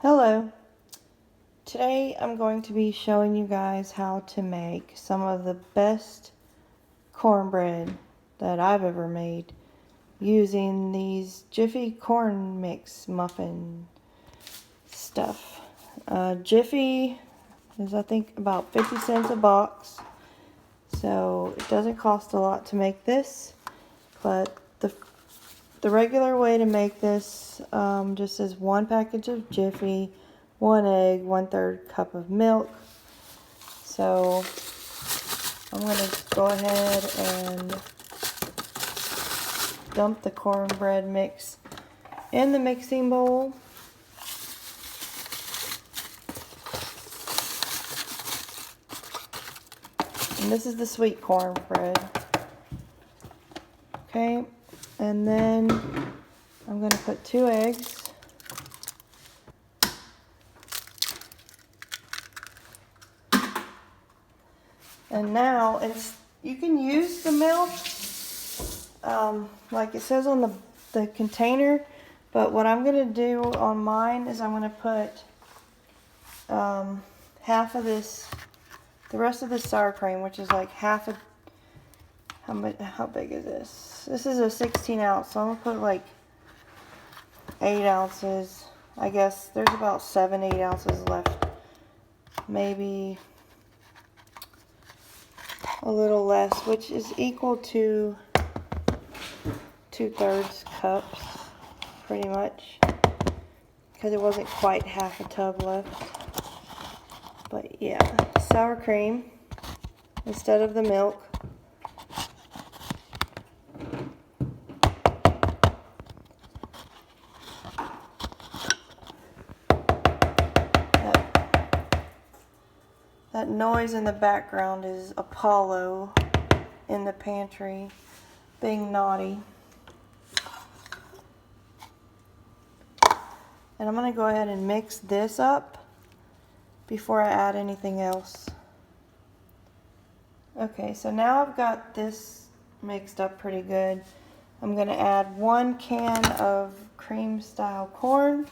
Hello. Today I'm going to be showing you guys how to make some of the best cornbread that I've ever made using these Jiffy corn mix muffin stuff. Jiffy is I think about 50 cents a box, so it doesn't cost a lot to make this, but the regular way to make this just is 1 package of Jiffy, 1 egg, 1/3 cup of milk. So I'm going to go ahead and dump the cornbread mix in the mixing bowl. And this is the sweet cornbread. Okay, and then I'm going to put 2 eggs. And now you can use the milk like it says on the container, but what I'm going to do on mine is I'm going to put half of this, the rest of the sour cream, which is like half a, how big is this? This is a 16 ounce, so I'm going to put like 8 ounces. I guess there's about 7-8 ounces left. Maybe a little less, which is equal to 2/3 cups, pretty much, because it wasn't quite half a tub left. But yeah, sour cream instead of the milk. That noise in the background is Apollo in the pantry being naughty. And I'm going to go ahead and mix this up before I add anything else. Okay, so now I've got this mixed up pretty good. I'm going to add 1 can of cream style corn.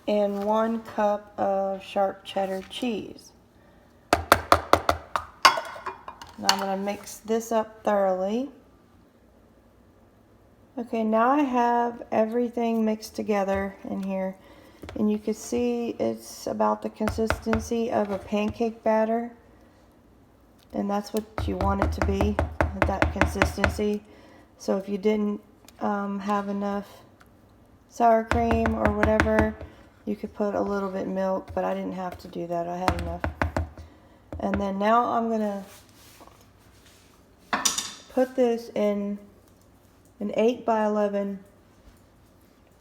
And 1 cup of sharp cheddar cheese. Now I'm going to mix this up thoroughly. Okay, now I have everything mixed together in here, and you can see it's about the consistency of a pancake batter, and that's what you want it to be, that consistency. So if you didn't have enough sour cream or whatever, you could put a little bit milk, but I didn't have to do that. I had enough. And then now I'm going to put this in an 8x11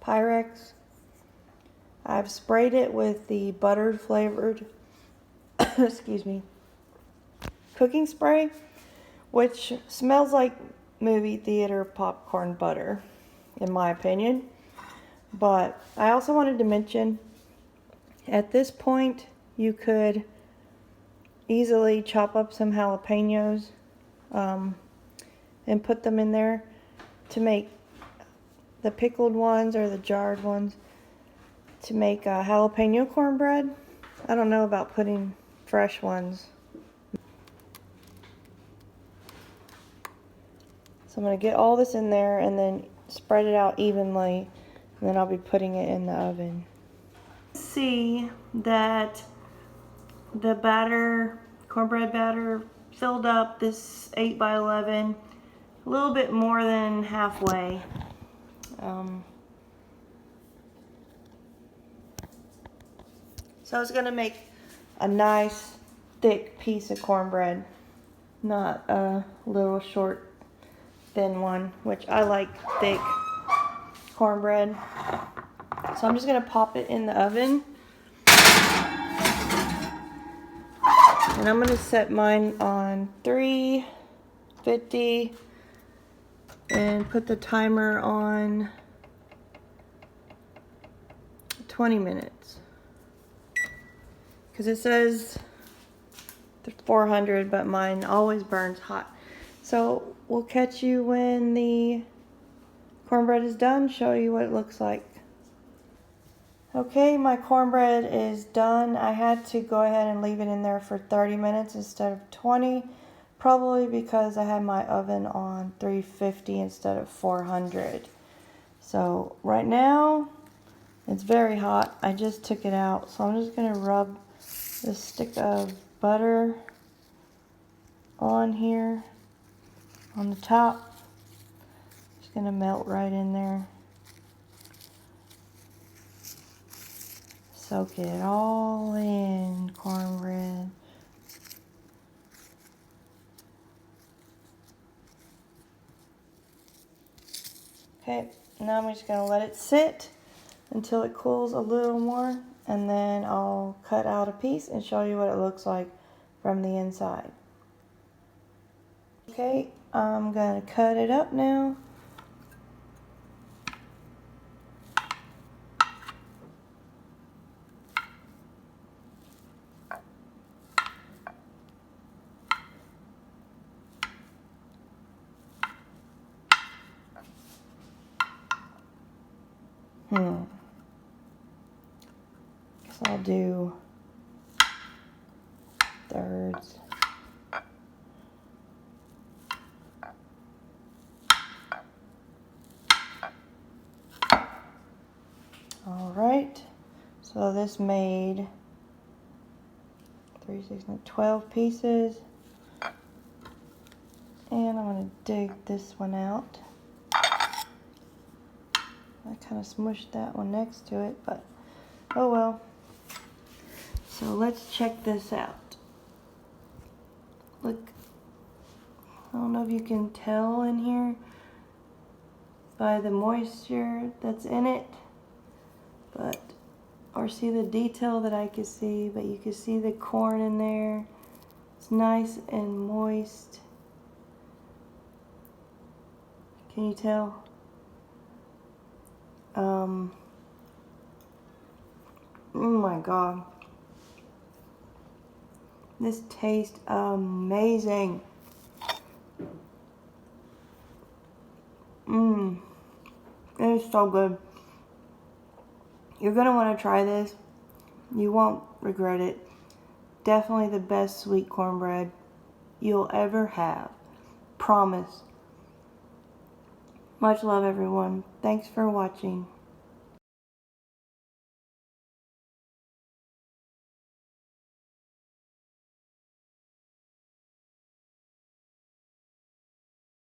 Pyrex. I've sprayed it with the buttered flavored excuse me, cooking spray, which smells like movie theater popcorn butter, in my opinion. But I also wanted to mention, at this point, you could easily chop up some jalapenos and put them in there to make the pickled ones or the jarred ones, to make a jalapeno cornbread. I don't know about putting fresh ones. So I'm going to get all this in there and then spread it out evenly. And then I'll be putting it in the oven. See that the batter, cornbread batter, filled up this 8x11 a little bit more than halfway. So I was going to make a nice thick piece of cornbread, not a little short thin one, which I like thick cornbread. So I'm just going to pop it in the oven, and I'm going to set mine on 350 and put the timer on 20 minutes, because it says 400, but mine always burns hot. So we'll catch you when the cornbread is done, show you what it looks like. Okay, my cornbread is done. I had to go ahead and leave it in there for 30 minutes instead of 20, probably because I had my oven on 350 instead of 400. So right now, it's very hot. I just took it out, so I'm just gonna rub this stick of butter on here, on the top. It's gonna melt right in there. Soak it all in, cornbread. Okay, now I'm just gonna let it sit until it cools a little more, and then I'll cut out a piece and show you what it looks like from the inside. Okay, I'm gonna cut it up now. Guess I'll do thirds. All right, so this made 3, 6, 9, 12 pieces. And I'm gonna dig this one out. I kind of smushed that one next to it, but oh well. So let's check this out. Look, I don't know if you can tell in here by the moisture that's in it, but or see the detail that I can see, but you can see the corn in there. It's nice and moist. Can you tell? Oh my God. This tastes amazing. It is so good. You're gonna want to try this. You won't regret it. Definitely the best sweet cornbread you'll ever have. Promise. Much love, everyone. Thanks for watching.